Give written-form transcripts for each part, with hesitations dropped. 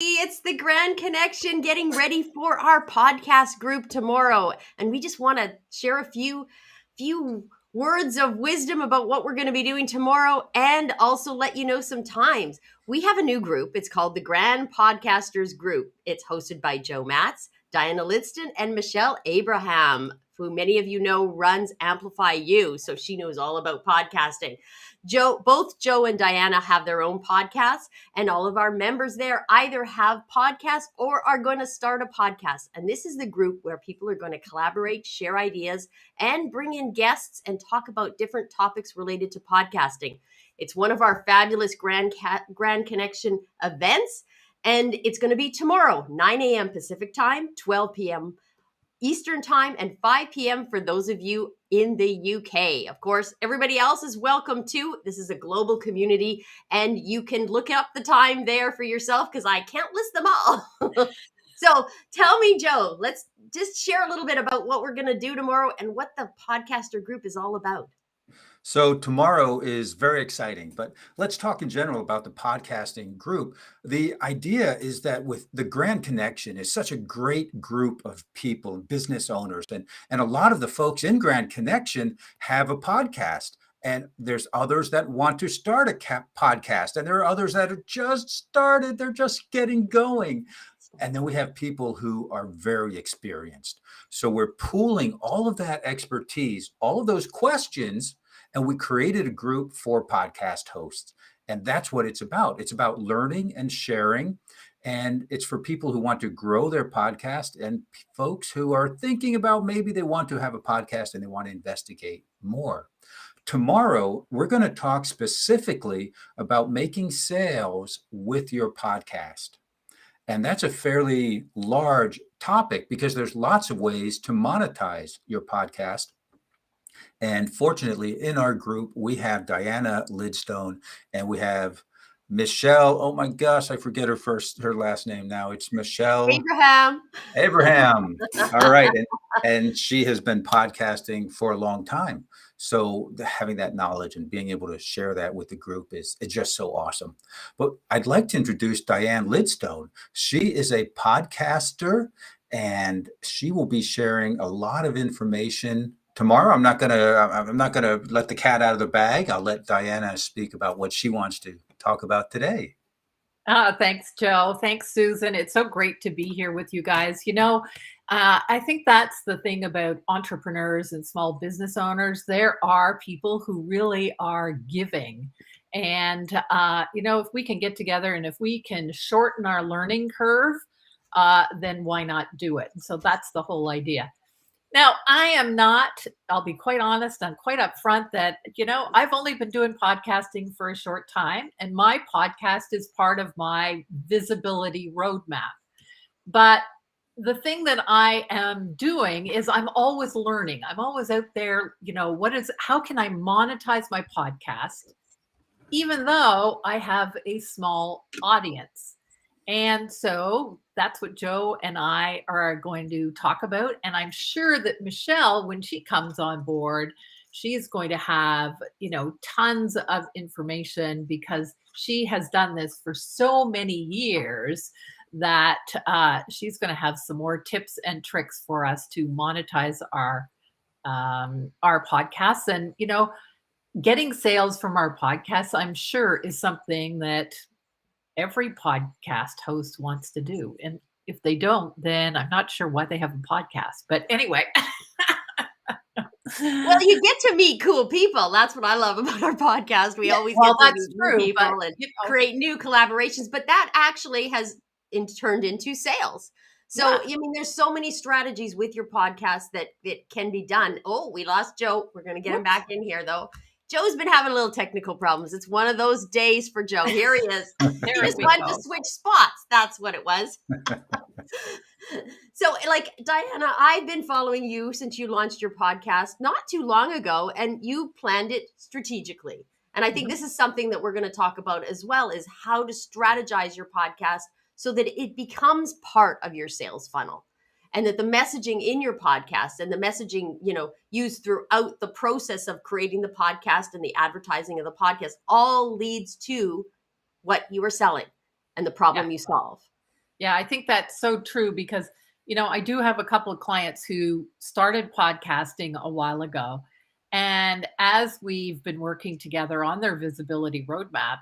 It's the Grand Connection getting ready for our podcast group tomorrow. And we just want to share a few words of wisdom about what we're going to be doing tomorrow and also let you know some times. We have a new group. It's called the Grand Podcasters Group. It's hosted by Joe Matz, Diana Lidstone, and Michelle Abraham, who many of you know runs Amplify You. So she knows all about podcasting. Both Joe and Diana have their own podcasts, and all of our members there either have podcasts or are going to start a podcast. And this is the group where people are going to collaborate, share ideas, and bring in guests and talk about different topics related to podcasting. It's one of our fabulous Grand Connection events, and it's going to be tomorrow, 9 a.m. Pacific time, 12 p.m. Eastern time, and 5 p.m. for those of you in the UK. Of course, everybody else is welcome too. This is a global community, and you can look up the time there for yourself because I can't list them all. So tell me, Joe, let's just share a little bit about what we're going to do tomorrow and what the podcaster group is all about. So tomorrow is very exciting, but let's talk in general about the podcasting group. The idea is that with the Grand Connection is such a great group of people, business owners, and a lot of the folks in Grand Connection have a podcast. And there's others that want to start a podcast, and there are others that have just started, they're just getting going. And then we have people who are very experienced. So we're pooling all of that expertise, all of those questions, and we created a group for podcast hosts. And that's what it's about. It's about learning and sharing. And it's for people who want to grow their podcast and folks who are thinking about maybe they want to have a podcast and they want to investigate more. Tomorrow, we're going to talk specifically about making sales with your podcast. And that's a fairly large topic because there's lots of ways to monetize your podcast. And fortunately, in our group, we have Diana Lidstone and we have Michelle. Oh my gosh, I forget her last name now. It's Michelle Abraham. All right. And she has been podcasting for a long time. So having that knowledge and being able to share that with the group is just so awesome. But I'd like to introduce Diane Lidstone. She is a podcaster and she will be sharing a lot of information tomorrow. I'm not gonna let the cat out of the bag. I'll let Diana speak about what she wants to talk about today. Thanks, Joe. Thanks, Susan. It's so great to be here with you guys. I think that's the thing about entrepreneurs and small business owners. There are people who really are giving. And, if we can get together and if we can shorten our learning curve, then why not do it? So that's the whole idea. Now, I'll be quite honest, I'm quite upfront that, I've only been doing podcasting for a short time, and my podcast is part of my visibility roadmap. But the thing that I am doing is I'm always learning. I'm always out there, how can I monetize my podcast, even though I have a small audience? And so that's what Joe and I are going to talk about. And I'm sure that Michelle, when she comes on board, she's going to have, tons of information because she has done this for so many years that she's going to have some more tips and tricks for us to monetize our podcasts. And, getting sales from our podcasts, I'm sure, is something that every podcast host wants to do. And if they don't, then I'm not sure why they have a podcast. But anyway. Well, you get to meet cool people. That's what I love about our podcast. We always get to meet new people and create new collaborations. But that actually has turned into sales. So, there's so many strategies with your podcast that can be done. Oh, we lost Joe. We're going to get him back in here, though. Joe's been having a little technical problems. It's one of those days for Joe. Here he is. He just wanted to switch spots. That's what it was. So, Diana, I've been following you since you launched your podcast not too long ago, and you planned it strategically. And I think this is something that we're going to talk about as well, is how to strategize your podcast so that it becomes part of your sales funnel. And that the messaging in your podcast and the messaging, used throughout the process of creating the podcast and the advertising of the podcast all leads to what you are selling and the problem you solve. Yeah, I think that's so true because, I do have a couple of clients who started podcasting a while ago. And as we've been working together on their visibility roadmap,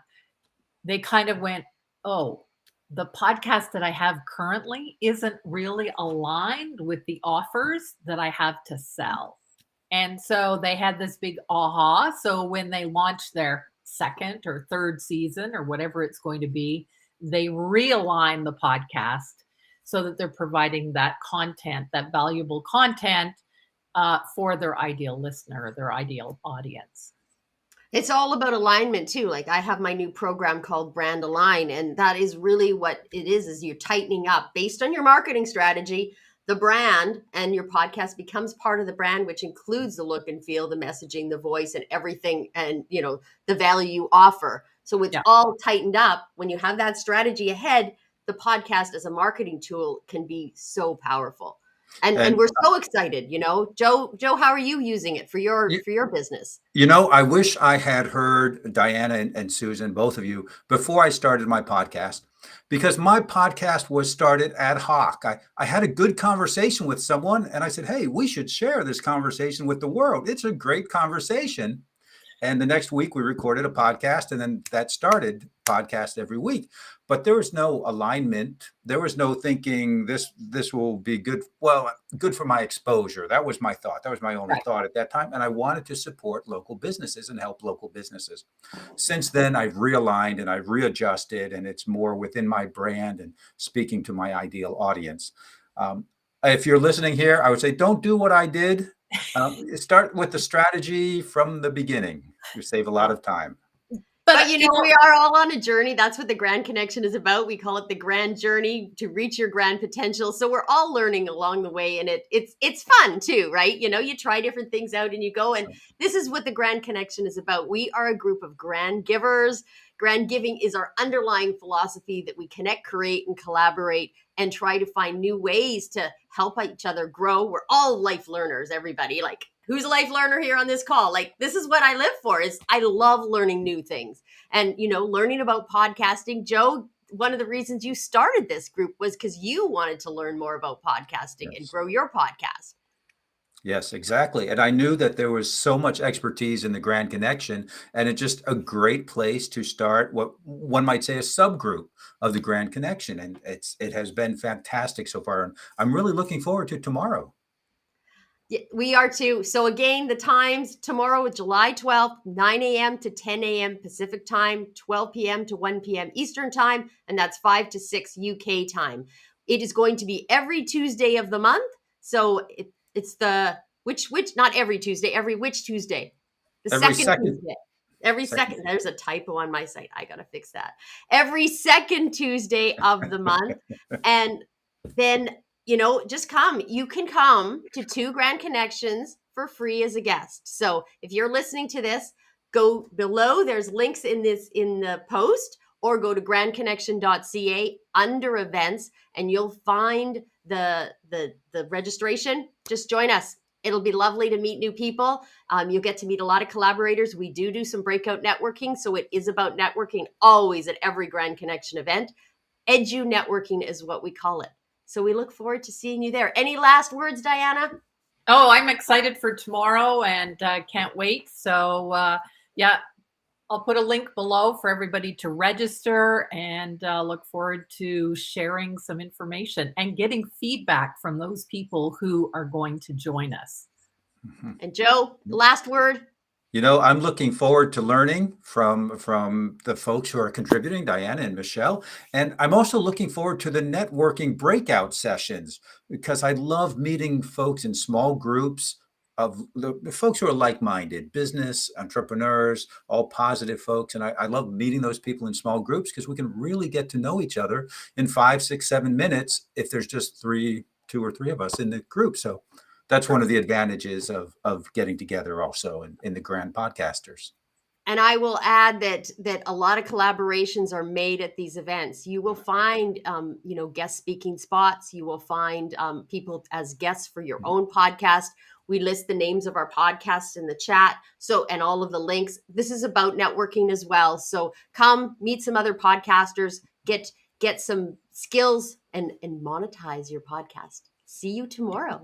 they kind of went, oh, the podcast that I have currently isn't really aligned with the offers that I have to sell. And so they had this big aha. So when they launched their second or third season or whatever it's going to be, they realign the podcast so that they're providing that content, that valuable content for their ideal listener, their ideal audience. It's all about alignment too. Like I have my new program called Brand Align, and that is really what it is you're tightening up based on your marketing strategy, the brand, and your podcast becomes part of the brand, which includes the look and feel, the messaging, the voice, and everything, and the value you offer. So it's Yeah. all tightened up. When you have that strategy ahead, the podcast as a marketing tool can be so powerful. And we're so excited, Joe, how are you using it for your business? I wish I had heard Diana and Susan, both of you, before I started my podcast, because my podcast was started ad hoc. I had a good conversation with someone and I said, hey, we should share this conversation with the world. It's a great conversation. And the next week we recorded a podcast, and then that started podcast every week. But there was no alignment. There was no thinking this will be good. Well, good for my exposure. That was my thought. That was my only thought at that time. And I wanted to support local businesses and help local businesses. Since then, I've realigned and I've readjusted, and it's more within my brand and speaking to my ideal audience. If you're listening here, I would say, don't do what I did. Start with the strategy from the beginning. You save a lot of time. But we are all on a journey. That's what the Grand Connection is about. We call it the grand journey to reach your grand potential. So we're all learning along the way, and it's fun too, right? You try different things out and you go, and this is what the Grand Connection is about. We are a group of grand givers. Grand giving is our underlying philosophy that we connect, create, and collaborate and try to find new ways to help each other grow. We're all life learners, everybody. Like, who's a life learner here on this call? Like, this is what I live for, is I love learning new things. And, learning about podcasting. Joe, one of the reasons you started this group was because you wanted to learn more about podcasting and grow your podcast. Yes, exactly. And I knew that there was so much expertise in the Grand Connection, and it's just a great place to start what one might say a subgroup of the Grand Connection. And it has been fantastic so far. And I'm really looking forward to tomorrow. Yeah, we are too. So again, the times tomorrow, July 12th, 9 a.m. to 10 a.m. Pacific time, 12 p.m. to 1 p.m. Eastern time, and that's 5 to 6 UK time. It is going to be every Tuesday of the month. So it's the which not every Tuesday, which Tuesday? Every second Tuesday. Every second. There's a typo on my site. I got to fix that. Every second Tuesday of the month. And then just come. You can come to 2 Grand Connections for free as a guest. So if you're listening to this, go below. There's links in the post, or go to grandconnection.ca under events, and you'll find the registration. Just join us. It'll be lovely to meet new people. You'll get to meet a lot of collaborators. We do some breakout networking. So it is about networking always at every Grand Connection event. Edu networking is what we call it. So we look forward to seeing you there. Any last words, Diana? Oh, I'm excited for tomorrow and can't wait. So I'll put a link below for everybody to register, and look forward to sharing some information and getting feedback from those people who are going to join us. Mm-hmm. And Joe, last word. I'm looking forward to learning from the folks who are contributing, Diana and Michelle. And I'm also looking forward to the networking breakout sessions, because I love meeting folks in small groups of the folks who are like-minded, business, entrepreneurs, all positive folks. And I love meeting those people in small groups, because we can really get to know each other in 5, 6, 7 minutes if there's just 2 or 3 of us in the group. So that's one of the advantages of getting together also in the Grand Podcasters. And I will add that a lot of collaborations are made at these events. You will find, guest speaking spots. You will find people as guests for your own podcast. We list the names of our podcasts in the chat. So, and all of the links. This is about networking as well. So come meet some other podcasters, get some skills and monetize your podcast. See you tomorrow.